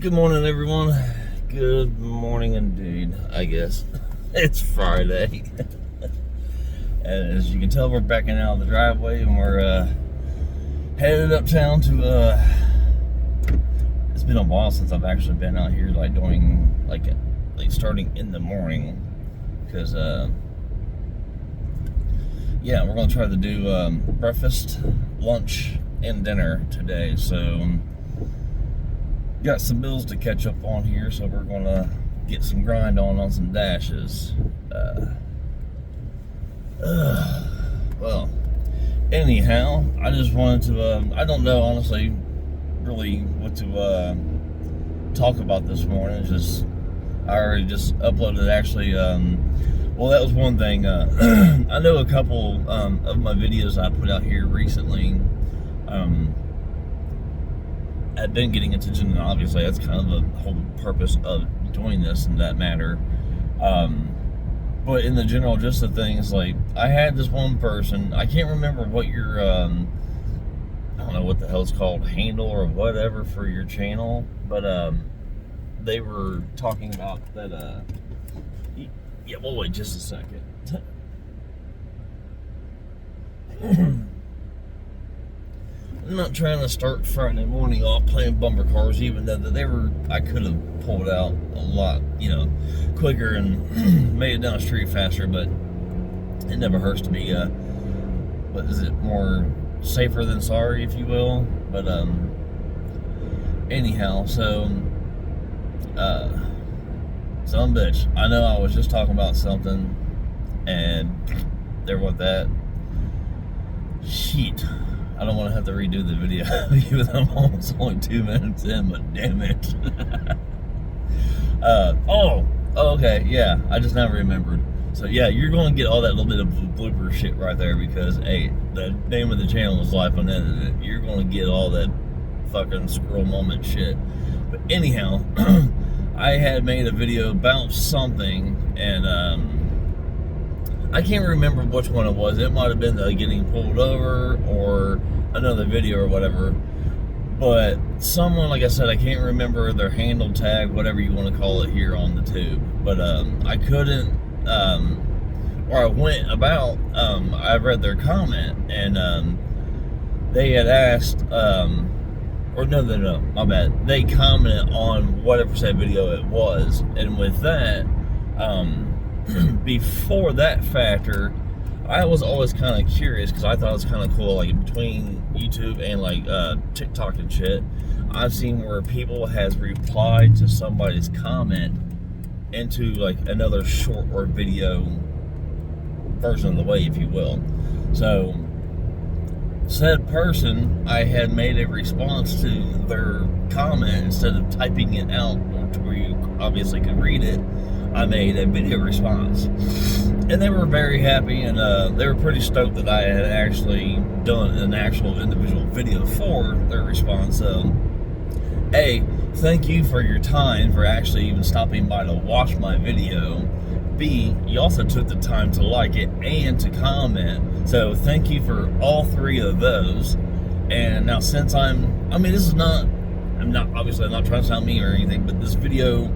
Good morning, everyone. Good morning indeed, I guess. It's Friday. And as you can tell, we're backing out of the driveway and we're headed uptown to, it's been a while since I've actually been out here, like, doing, like starting in the morning. Because, yeah, we're going to try to do breakfast, lunch, and dinner today. So, got some bills to catch up on here, so we're gonna get some grind on some dashes. Well, anyhow, I just wanted to, I don't know, honestly, really what to talk about this morning. It's just, I already just uploaded, actually, well, that was one thing. I know a couple of my videos I put out here recently, I've been getting attention, and obviously that's kind of the whole purpose of doing this in that matter. But in the general, just the things like, I had this one person, I can't remember what your, I don't know what the hell it's called, handle or whatever for your channel, but they were talking about that, yeah, we'll wait just a second. I'm not trying to start Friday morning off playing bumper cars, even though they were, I could have pulled out a lot, quicker and made it down the street faster, but it never hurts to be, what is it, more safer than sorry, if you will. But, anyhow, so, some bitch, I know I was just talking about something, and there went that. Shit. I don't want to have to redo the video, even though I'm almost only 2 minutes in, but damn it. Okay, yeah, I just now remembered. So yeah, you're going to get all that little bit of blooper shit right there because, hey, the name of the channel is Life Unedited. You're going to get all that fucking scroll moment shit. But anyhow, I had made a video about something, and, I can't remember which one it was. It might have been the getting pulled over or another video or whatever. But someone, like I said, I can't remember their handle tag, whatever you want to call it here on the tube. But I couldn't, or I went about, I read their comment, and they had asked, or no, my bad. They commented on whatever said video it was. And with that, before that factor, I was always kind of curious because I thought it was kind of cool, like between YouTube and like TikTok and shit, I've seen where people has replied to somebody's comment into like another short or video version of the way, if you will. So said person, I had made a response to their comment instead of typing it out to where you obviously could read it. I made a video response, and they were very happy, and they were pretty stoked that I had actually done an actual individual video for their response. So, A, thank you for your time for actually even stopping by to watch my video. B, you also took the time to like it and to comment. So thank you for all three of those. And now since I'm not obviously I'm not trying to sound mean or anything, but this video,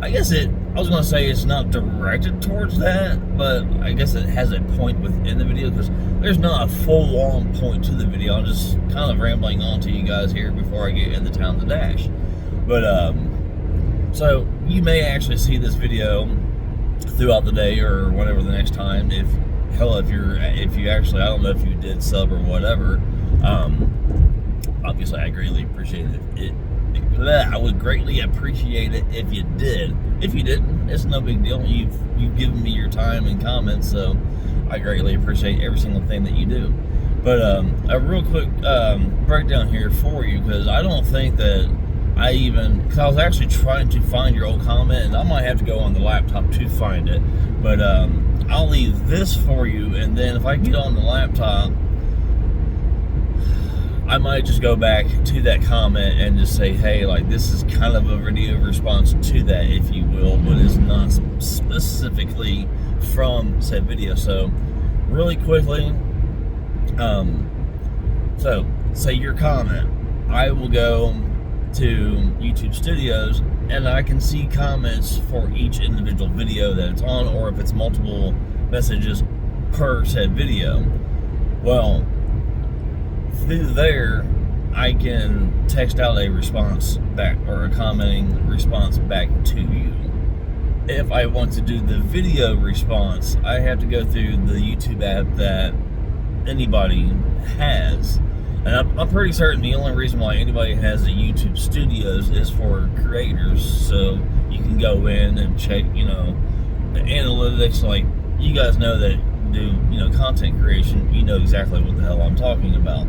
I was going to say it's not directed towards that, but I guess it has a point within the video because there's not a full-on point to the video. I'm just kind of rambling on to you guys here before I get into town to dash. But, so you may actually see this video throughout the day or whenever the next time. If you actually, I don't know if you did sub or whatever, obviously I greatly appreciate it. I would greatly appreciate it if you did. If you didn't, it's no big deal. You've given me your time and comments, so I greatly appreciate every single thing that you do. But a real quick breakdown here for you, because I don't think that because I was actually trying to find your old comment, and I might have to go on the laptop to find it. But I'll leave this for you, and then if I get on the laptop, I might just go back to that comment and just say, hey, like, this is kind of a video response to that, if you will, but it's not specifically from said video. So, really quickly, so, say your comment. I will go to YouTube Studios, and I can see comments for each individual video that it's on, or if it's multiple messages per said video. Well, through there, I can text out a response back, or a commenting response back to you. If I want to do the video response, I have to go through the YouTube app that anybody has. And I'm pretty certain the only reason why anybody has a YouTube Studios is for creators, so you can go in and check, the analytics. Like, you guys know that do, content creation, you know exactly what the hell I'm talking about.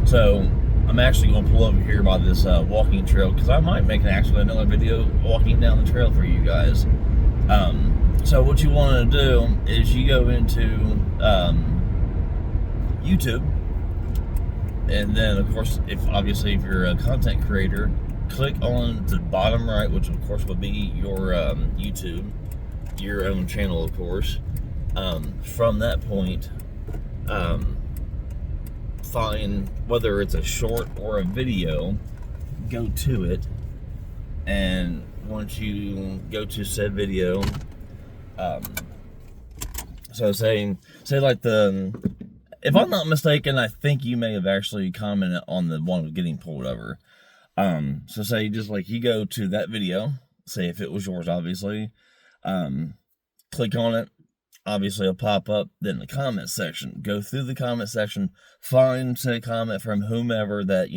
So I'm actually going to pull over here by this walking trail, because I might make another video walking down the trail for you guys. So what you want to do is you go into YouTube, and then of course, if you're a content creator, click on the bottom right, which of course would be your YouTube, your own channel, of course. From that point, find whether it's a short or a video, go to it, and once you go to said video, so say like if I'm not mistaken, I think you may have actually commented on the one getting pulled over. So say just like you go to that video, say if it was yours, obviously, click on it. Obviously, it'll pop up. Then the comment section. Go through the comment section. Find, say, a comment from whomever that,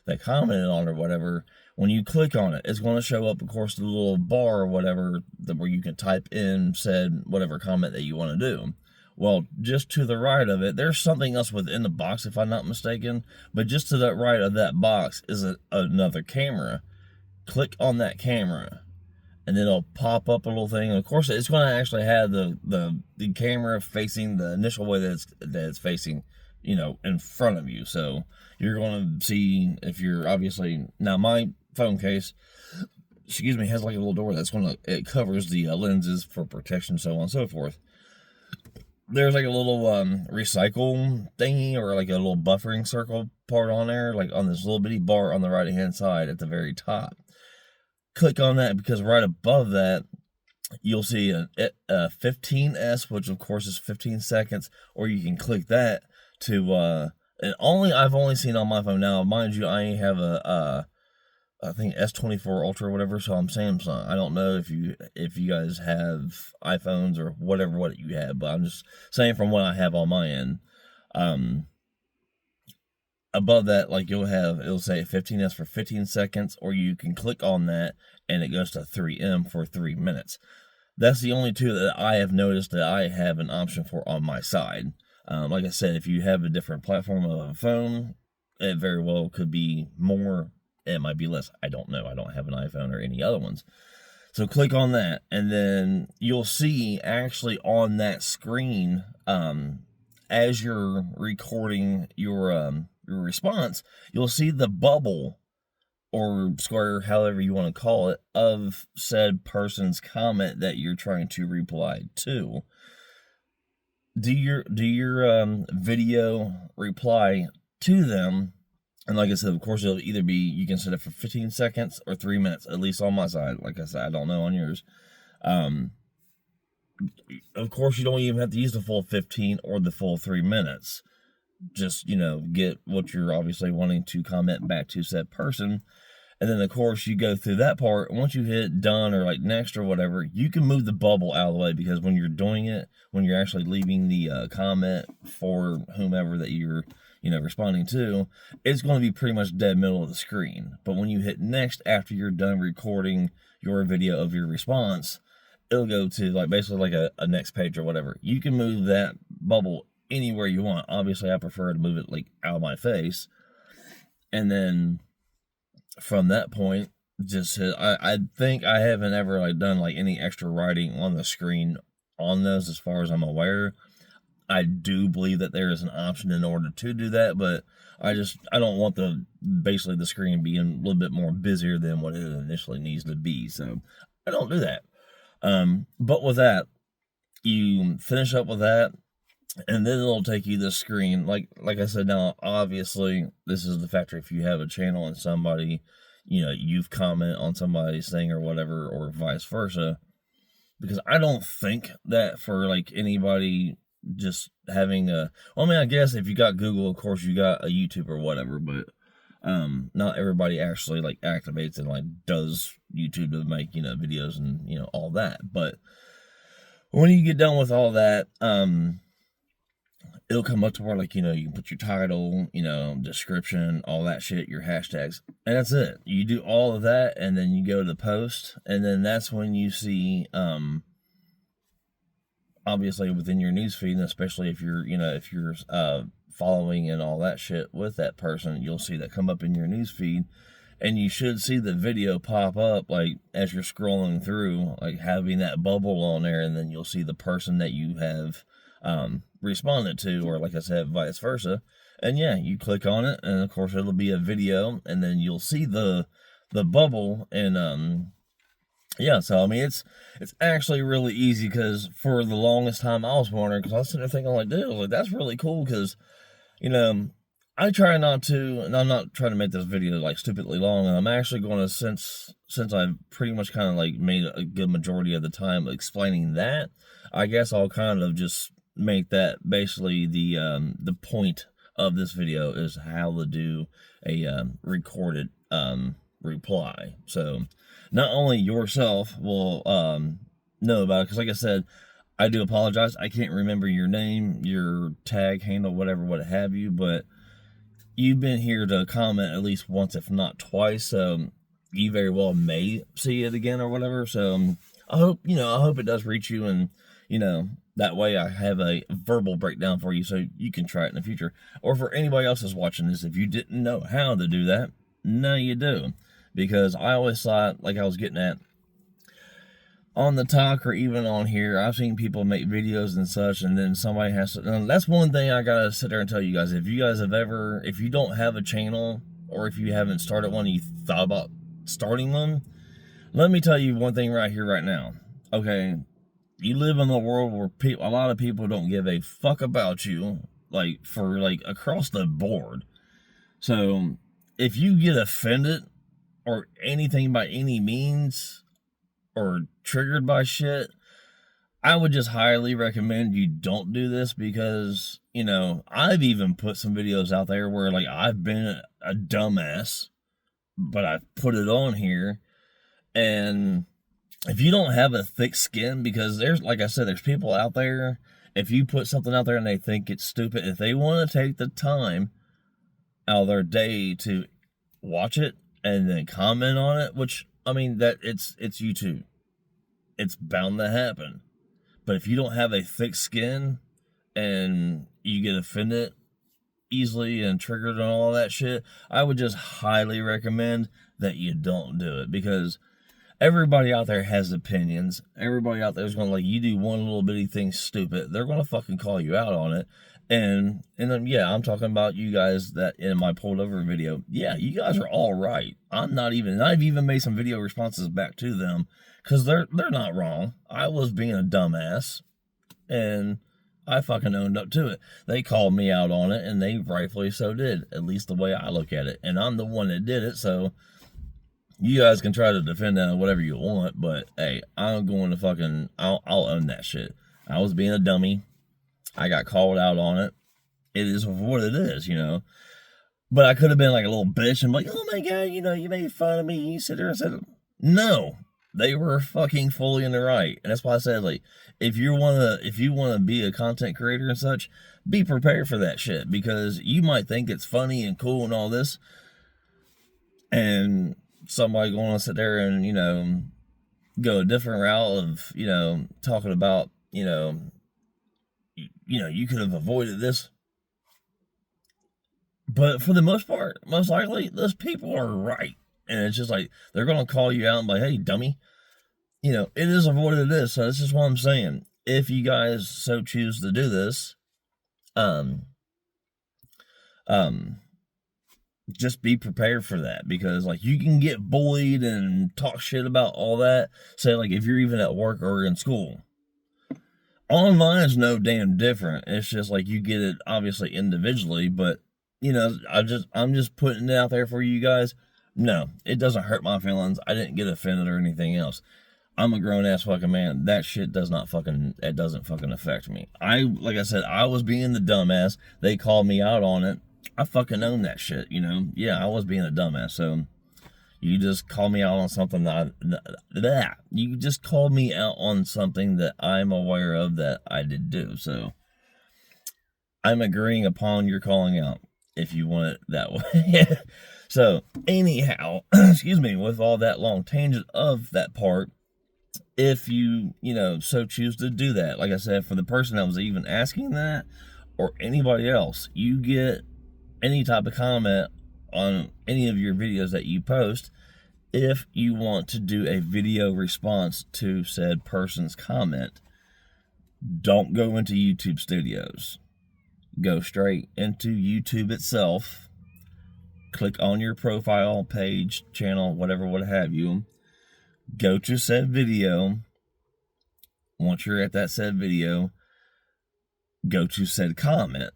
that commented on or whatever. When you click on it, it's going to show up, of course, the little bar or whatever where you can type in said whatever comment that you want to do. Well, just to the right of it, there's something else within the box, if I'm not mistaken. But just to the right of that box is another camera. Click on that camera, and then it'll pop up a little thing. And of course, it's going to actually have the camera facing the initial way that it's facing, in front of you. So you're going to see, if you're obviously, now my phone case, has like a little door that's it covers the lenses for protection, so on and so forth. There's like a little recycle thingy, or like a little buffering circle part on there, like on this little bitty bar on the right hand side at the very top. Click on that, because right above that you'll see a 15s, which of course is 15 seconds, or you can click that to and I've only seen on my phone. Now, mind you, I have I think S24 Ultra or whatever, so I'm Samsung. I don't know if you guys have iPhones or whatever what you have, but I'm just saying from what I have on my end. Above that, like, it'll say 15s for 15 seconds, or you can click on that and it goes to 3M for 3 minutes. That's the only two that I have noticed that I have an option for on my side. Like I said, if you have a different platform of a phone, it very well could be more, it might be less. I don't know. I don't have an iPhone or any other ones. So click on that, and then you'll see actually on that screen, as you're recording your response, you'll see the bubble or square, however you want to call it, of said person's comment that you're trying to reply to. Do your video reply to them, and like I said, of course, it'll either be, you can set it for 15 seconds or 3 minutes, at least on my side. Like I said, I don't know on yours. Of course, you don't even have to use the full 15 or the full 3 minutes. Just, get what you're obviously wanting to comment back to said person. And then, of course, you go through that part. Once you hit done or like next or whatever, you can move the bubble out of the way, because when you're doing it, when you're actually leaving the comment for whomever that you're, responding to, it's going to be pretty much dead middle of the screen. But when you hit next after you're done recording your video of your response, it'll go to like basically like a next page or whatever. You can move that bubble anywhere you want. Obviously, I prefer to move it like out of my face. And then from that point, just hit, I think I haven't ever like done like any extra writing on the screen on those, as far as I'm aware. I do believe that there is an option in order to do that, but I don't want basically the screen being a little bit more busier than what it initially needs to be. So I don't do that. But with that, you finish up with that. and then it'll take you the screen. Like I said, now obviously this is the factor if you have a channel and somebody, you've commented on somebody's thing or whatever, or vice versa. Because I don't think that for like anybody just having well, I mean, I guess if you got Google, of course you got a YouTube or whatever, but not everybody actually like activates and like does YouTube to make, videos and, all that. But when you get done with all that, it'll come up to where like, you can put your title, description, all that shit, your hashtags, and that's it. You do all of that, and then you go to post, and then that's when you see, obviously within your newsfeed, and especially if you're, following and all that shit with that person, you'll see that come up in your newsfeed, and you should see the video pop up like as you're scrolling through, like having that bubble on there, and then you'll see the person that you have responded to, or like I said, vice versa. And yeah, you click on it, and of course it'll be a video, and then you'll see the bubble. And yeah, so I mean it's actually really easy, because for the longest time I was wondering, because I was sitting there thinking like, dude, like that's really cool, because I try not to, and I'm not trying to make this video like stupidly long, and I'm actually going to, since I've pretty much kind of like made a good majority of the time explaining that, I guess I'll kind of just make that basically the point of this video, is how to do a recorded reply. So not only yourself will know about it, because like I said, I do apologize, I can't remember your name, your tag handle, whatever, what have you, but you've been here to comment at least once, if not twice, so you very well may see it again or whatever. So I hope it does reach you, and that way I have a verbal breakdown for you so you can try it in the future. Or for anybody else that's watching this, if you didn't know how to do that, now you do. Because I always thought, like I was getting at, on the talk or even on here, I've seen people make videos and such, and then somebody has to, and that's one thing I gotta sit there and tell you guys. If you guys have ever, if you don't have a channel, or if you haven't started one and you thought about starting one, let me tell you one thing right here, right now. Okay, you live in a world where a lot of people don't give a fuck about you, like, for, like, across the board. So, if you get offended, or anything by any means, or triggered by shit, I would just highly recommend you don't do this, because, I've even put some videos out there where, like, I've been a dumbass, but I've put it on here, and if you don't have a thick skin, because there's, like I said, there's people out there, if you put something out there and they think it's stupid, if they want to take the time out of their day to watch it and then comment on it, which, I mean, that it's YouTube. It's bound to happen. But if you don't have a thick skin and you get offended easily and triggered and all that shit, I would just highly recommend that you don't do it, because everybody out there has opinions. Everybody out there is going to, like, you do one little bitty thing stupid, they're going to fucking call you out on it. And then, yeah, I'm talking about you guys that in my pulled over video. Yeah, you guys are all right. I've even made some video responses back to them, because they're not wrong. I was being a dumbass, and I fucking owned up to it. They called me out on it, and they rightfully so did, at least the way I look at it. And I'm the one that did it, so you guys can try to defend that whatever you want, but hey, I'm going to fucking, I'll own that shit. I was being a dummy. I got called out on it. It is what it is, But I could have been like a little bitch and like, oh my God, you made fun of me. You sit there and said, no, they were fucking fully in the right. And that's why I said, like, if you want to be a content creator and such, be prepared for that shit, because you might think it's funny and cool and all this, and somebody going to sit there and, go a different route of, talking about, you could have avoided this. But for the most part, most likely, those people are right. And it's just like, they're going to call you out and be like, hey, dummy. It is what it is. So this is what I'm saying. If you guys so choose to do this, just be prepared for that, because, like, you can get bullied and talk shit about all that. Say, like, if you're even at work or in school, Online is no damn different. It's just like you get it obviously individually, but I'm just putting it out there for you guys. No, it doesn't hurt my feelings. I didn't get offended or anything else. I'm a grown ass fucking man. That shit it doesn't fucking affect me. Like I said, I was being the dumbass. They called me out on it. I fucking own that shit, you know? Yeah, I was being a dumbass. So you just call me out on something you just called me out on something that I'm aware of that I did do. So I'm agreeing upon your calling out, if you want it that way. So anyhow, excuse me, with all that long tangent of that part, if you so choose to do that, like I said, for the person that was even asking that, or anybody else, you get any type of comment on any of your videos that you post. If you want to do a video response to said person's comment, don't go into YouTube Studios. Go straight into YouTube itself. Click on your profile page, channel, whatever, what have you. Go to said video. Once you're at that said video, go to said comment.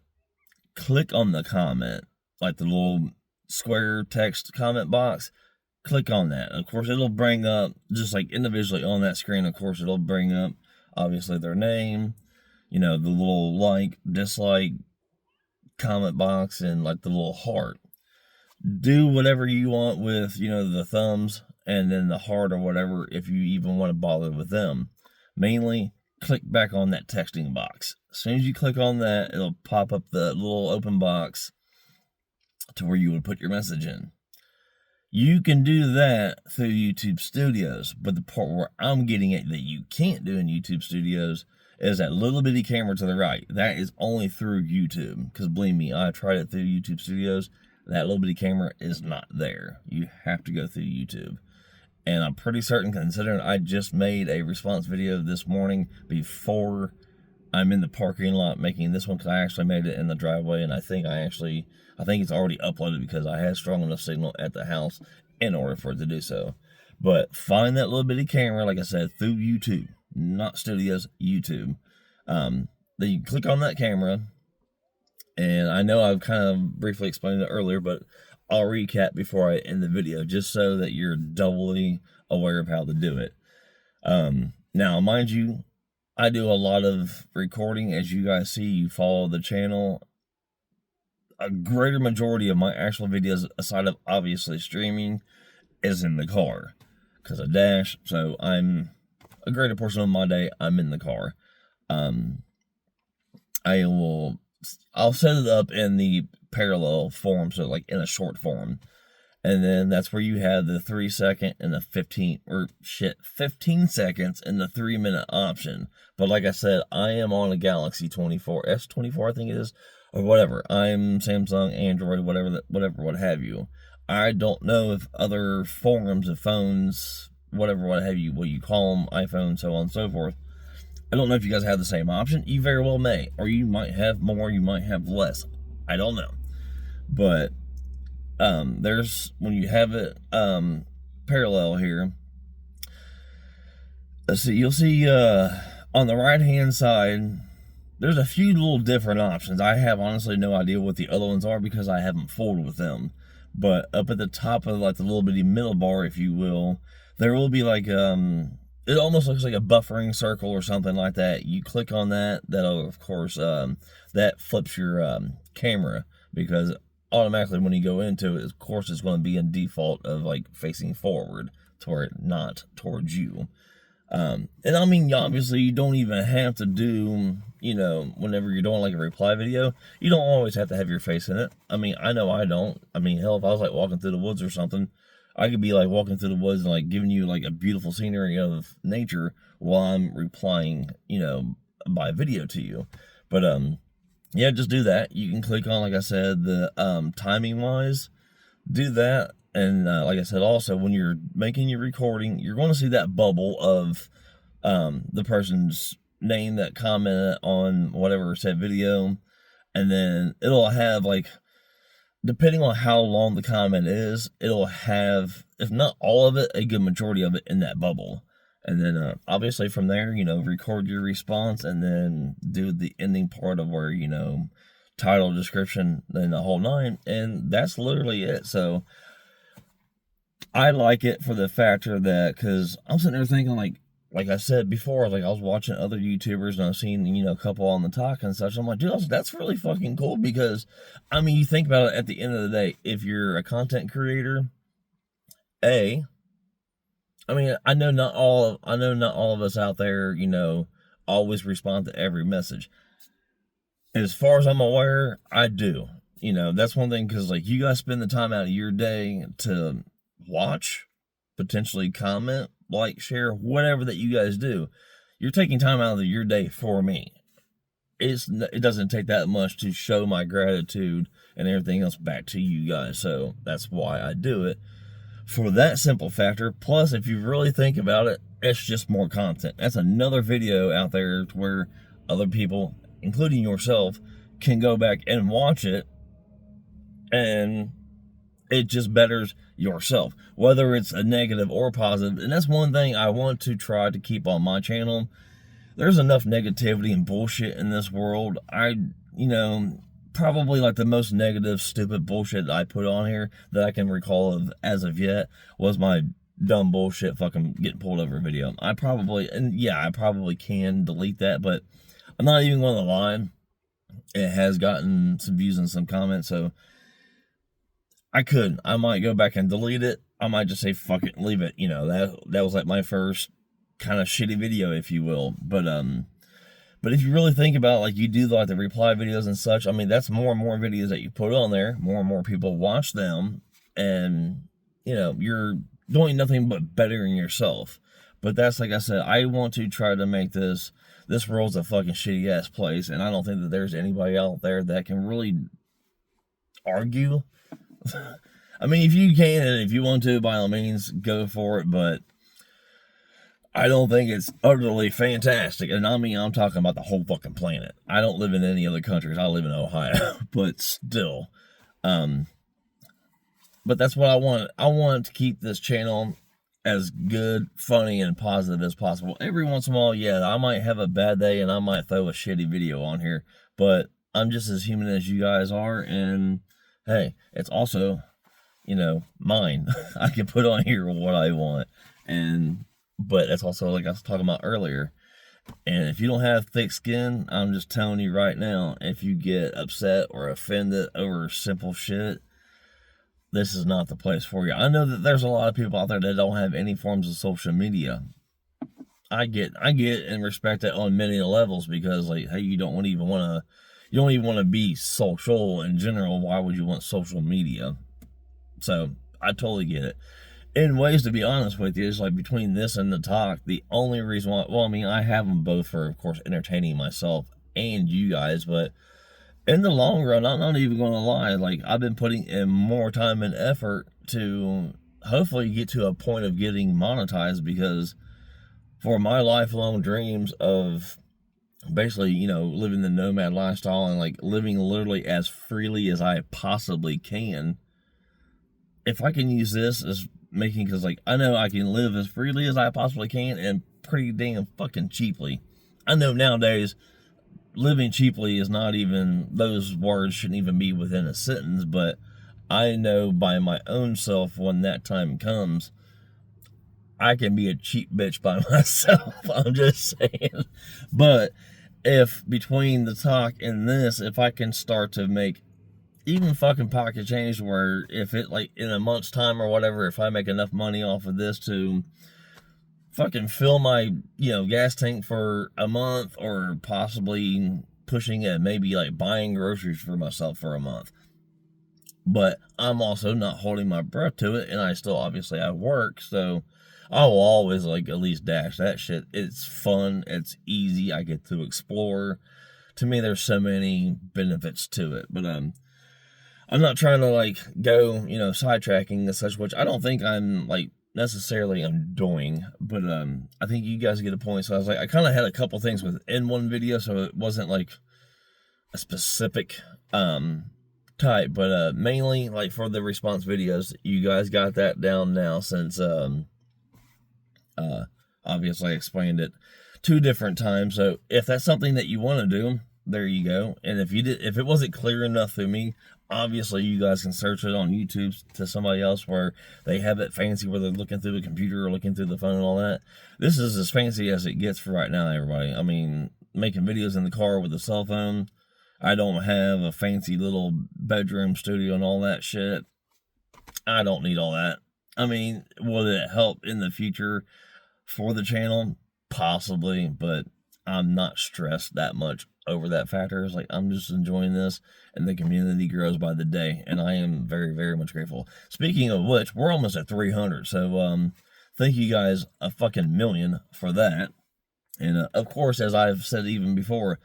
Click on the comment, like the little square text comment box. Click on that. Of course, it'll bring up, just like individually on that screen, of course, it'll bring up, obviously, their name, the little like, dislike, comment box, and like the little heart. Do whatever you want with, the thumbs and then the heart or whatever, if you even want to bother with them. Mainly, click back on that texting box. As soon as you click on that, it'll pop up the little open box to where you would put your message in. You can do that through YouTube Studios, but the part where I'm getting at that you can't do in YouTube Studios is that little bitty camera to the right. That is only through YouTube, because believe me, I tried it through YouTube Studios. That little bitty camera is not there. You have to go through YouTube. And I'm pretty certain, considering I just made a response video this morning before I'm in the parking lot making this one, because I actually made it in the driveway, and I think it's already uploaded because I had strong enough signal at the house in order for it to do so. But find that little bitty camera, like I said, through YouTube, not Studios, YouTube. Then you click on that camera, and I know I've kind of briefly explained it earlier, but I'll recap before I end the video, just so that you're doubly aware of how to do it. Now, mind you, I do a lot of recording. As you guys see, you follow the channel. A greater majority of my actual videos, aside of obviously streaming, is in the car, because I dash. So a greater portion of my day, I'm in the car. I'll set it up in the parallel form, so like in a short form. And then that's where you have the 3 second and the 15 seconds and the 3-minute option. But like I said, I am on a Galaxy 24, S24 I think it is, or whatever. I'm Samsung, Android, whatever, what have you. I don't know if other forms of phones, whatever, what have you, what you call them, iPhone, so on and so forth. I don't know if you guys have the same option. You very well may. Or you might have more, you might have less. I don't know. But when you have it parallel here, let's see, you'll see on the right hand side, there's a few little different options. I have honestly no idea what the other ones are because I haven't fooled with them. But up at the top of like the little bitty middle bar, if you will, there will be like it almost looks like a buffering circle or something like that. You click on that, that'll of course that flips your camera, because automatically when you go into it, of course it's going to be in default of like facing forward toward, not towards you. And I mean, obviously you don't even have to do, whenever you're doing like a reply video, you don't always have to have your face in it. I mean, I know I don't. I mean, hell, if I was like walking through the woods or something, I could be like walking through the woods and like giving you like a beautiful scenery of nature while I'm replying, by video to you. But, yeah, just do that. You can click on, like I said, the timing wise, do that. And like I said, also when you're making your recording, you're going to see that bubble of the person's name that commented on whatever said video. And then it'll have like, depending on how long the comment is, it'll have, if not all of it, a good majority of it in that bubble. And then obviously from there, record your response and then do the ending part of where, title, description, then the whole nine. And that's literally it. So I like it for the factor that, because I'm sitting there thinking, like I said before, like I was watching other YouTubers and I've seen, a couple on the talk and such. I'm like, dude, that's really fucking cool because, I mean, you think about it at the end of the day, if you're a content creator, I mean, I know not all of us out there, always respond to every message. As far as I'm aware, I do. That's one thing, because like you guys spend the time out of your day to watch, potentially comment, like, share, whatever that you guys do. You're taking time out of your day for me. It doesn't take that much to show my gratitude and everything else back to you guys. So that's why I do it. For that simple factor. Plus, if you really think about it, it's just more content. That's another video out there where other people, including yourself, can go back and watch it, and it just betters yourself, whether it's a negative or positive. And that's one thing I want to try to keep on my channel. There's enough negativity and bullshit in this world. Probably like the most negative, stupid bullshit that I put on here that I can recall of as of yet was my dumb bullshit fucking getting pulled over video. I probably can delete that, but I'm not even going to lie. It has gotten some views and some comments, so I might go back and delete it. I might just say fuck it and leave it. That was like my first kind of shitty video, if you will. But if you really think about it, like you do like the reply videos and such, I mean, that's more and more videos that you put on there. More and more people watch them. And, you're doing nothing but bettering yourself. But that's, like I said, I want to try to make this world's a fucking shitty ass place. And I don't think that there's anybody out there that can really argue. I mean, if you can and if you want to, by all means, go for it. But I don't think it's utterly fantastic. And I mean, I'm talking about the whole fucking planet. I don't live in any other countries. I live in Ohio. But still. But that's what I want. I want to keep this channel as good, funny, and positive as possible. Every once in a while, yeah, I might have a bad day and I might throw a shitty video on here. But I'm just as human as you guys are. And hey, it's also, mine. I can put on here what I want. But that's also, like I was talking about earlier. And if you don't have thick skin, I'm just telling you right now, if you get upset or offended over simple shit, this is not the place for you. I know that there's a lot of people out there that don't have any forms of social media. I get and respect that on many levels, because like, hey, you don't even want to be social in general. Why would you want social media? So I totally get it. In ways, to be honest with you, is like between this and the talk, the only reason why, well, I mean, I have them both for, of course, entertaining myself and you guys, but in the long run, I'm not even going to lie, like, I've been putting in more time and effort to hopefully get to a point of getting monetized, because for my lifelong dreams of basically, living the nomad lifestyle and like living literally as freely as I possibly can, if I can use this as making, because like I know I can live as freely as I possibly can and pretty damn fucking cheaply. I know nowadays living cheaply is not even, those words shouldn't even be within a sentence, but I know by my own self, when that time comes, I can be a cheap bitch by myself. I'm just saying. But if between the talk and this, if I can start to make even fucking pocket change, where if it, like, in a month's time or whatever, if I make enough money off of this to fucking fill my, gas tank for a month, or possibly pushing it, maybe like buying groceries for myself for a month. But I'm also not holding my breath to it, and I still obviously have work, so I will always like at least dash that shit. It's fun, it's easy, I get to explore. To me, there's so many benefits to it. But I'm not trying to like go, sidetracking and such, which I don't think I'm like necessarily I'm doing, but I think you guys get a point. So I was like, I kind of had a couple things within one video, so it wasn't like a specific type, but mainly like for the response videos, you guys got that down now, since obviously I explained it 2 different times. So if that's something that you want to do, there you go. And if it wasn't clear enough to me, obviously you guys can search it on YouTube to somebody else where they have it fancy, where they're looking through the computer or looking through the phone and all that. This is as fancy as it gets for right now, everybody. I mean, making videos in the car with a cell phone. I don't have a fancy little bedroom studio and all that shit. I don't need all that. I mean, will it help in the future for the channel? Possibly, but I'm not stressed that much over that factor. It's like, I'm just enjoying this, and the community grows by the day, and I am very, very much grateful. Speaking of which, we're almost at 300, so thank you guys a fucking million for that. And of course, as I've said even before,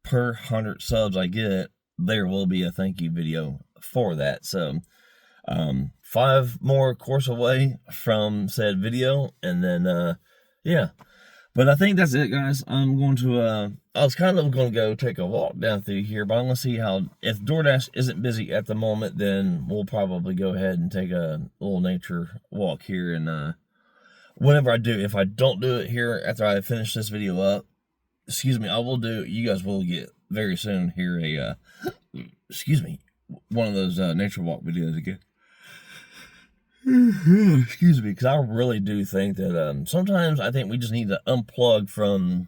per 100 subs I get, there will be a thank you video for that. So 5 more course away from said video, and then yeah. But I think that's it, guys. I'm going to, I was kind of going to go take a walk down through here, but I'm going to see how, if DoorDash isn't busy at the moment, then we'll probably go ahead and take a little nature walk here. And whenever I do, if I don't do it here after I finish this video up, excuse me, I will do, you guys will get very soon here a, excuse me, one of those nature walk videos again. Excuse me, because I really do think that sometimes I think we just need to unplug from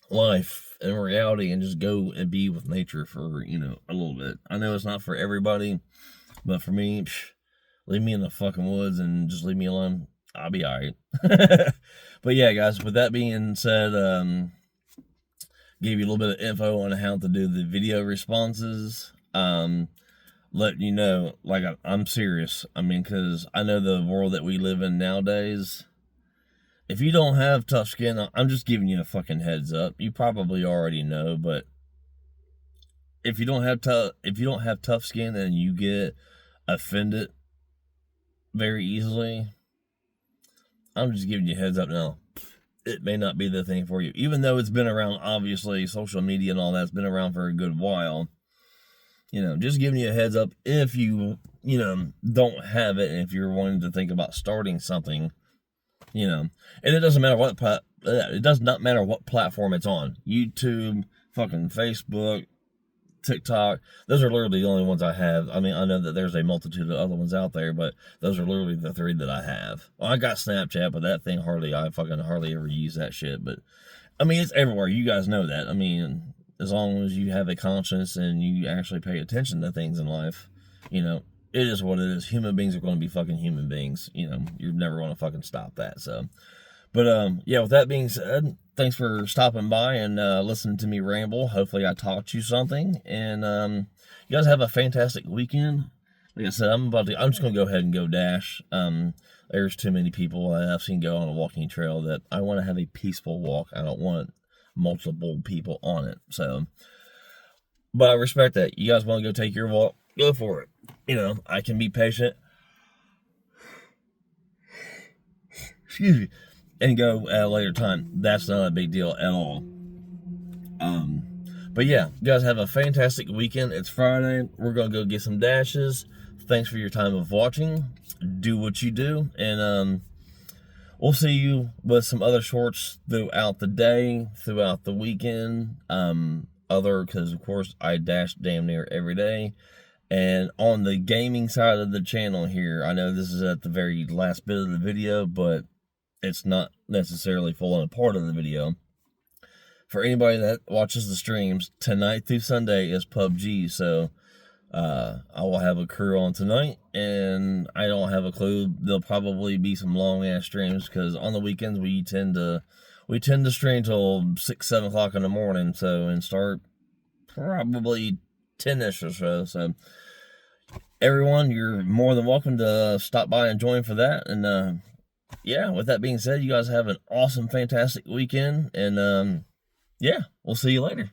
life and reality and just go and be with nature for, you know, a little bit. I know it's not for everybody, but for me, leave me in the fucking woods and just leave me alone. I'll be alright. But yeah, guys, with that being said, gave you a little bit of info on how to do the video responses. Letting you know, like, I'm serious. I mean, because I know the world that we live in nowadays. If you don't have tough skin, I'm just giving you a fucking heads up. You probably already know, but if you don't have tough skin and you get offended very easily, I'm just giving you a heads up now. It may not be the thing for you, even though it's been around. Obviously, social media and all that's been around for a good while. You know, just giving you a heads up if you don't have it, and if you're wanting to think about starting something, you know, and it doesn't matter it does not matter what platform it's on. YouTube, fucking Facebook, TikTok, those are literally the only ones I have. I mean, I know that there's a multitude of other ones out there, but those are literally the 3 that I have. Well, I got Snapchat, but that thing I fucking hardly ever use that shit. But I mean, it's everywhere. You guys know that. I mean, as long as you have a conscience and you actually pay attention to things in life, you know, it is what it is. Human beings are going to be fucking human beings. You know, you're never going to fucking stop that. So, but yeah, with that being said, thanks for stopping by and listening to me ramble. Hopefully I taught you something, and you guys have a fantastic weekend. Like I said, I'm just going to go ahead and go dash. There's too many people I've seen go on a walking trail that I want to have a peaceful walk. I don't want multiple people on it. So, but I respect that. You guys want to go take your walk, go for it. You know, I can be patient. Excuse me. And go at a later time. That's not a big deal at all. But yeah, you guys have a fantastic weekend. It's Friday. We're going to go get some dashes. Thanks for your time of watching. Do what you do. And we'll see you with some other shorts throughout the day, throughout the weekend. Because of course I dash damn near every day. And on the gaming side of the channel here, I know this is at the very last bit of the video, but it's not necessarily full and a part of the video. For anybody that watches the streams, tonight through Sunday is PUBG, so I will have a crew on tonight, and I don't have a clue. There'll probably be some long ass streams, because on the weekends we tend to stream till 6-7 o'clock in the morning, and start probably 10ish or so. So everyone, you're more than welcome to stop by and join for that. And yeah, with that being said, you guys have an awesome, fantastic weekend, and yeah, we'll see you later.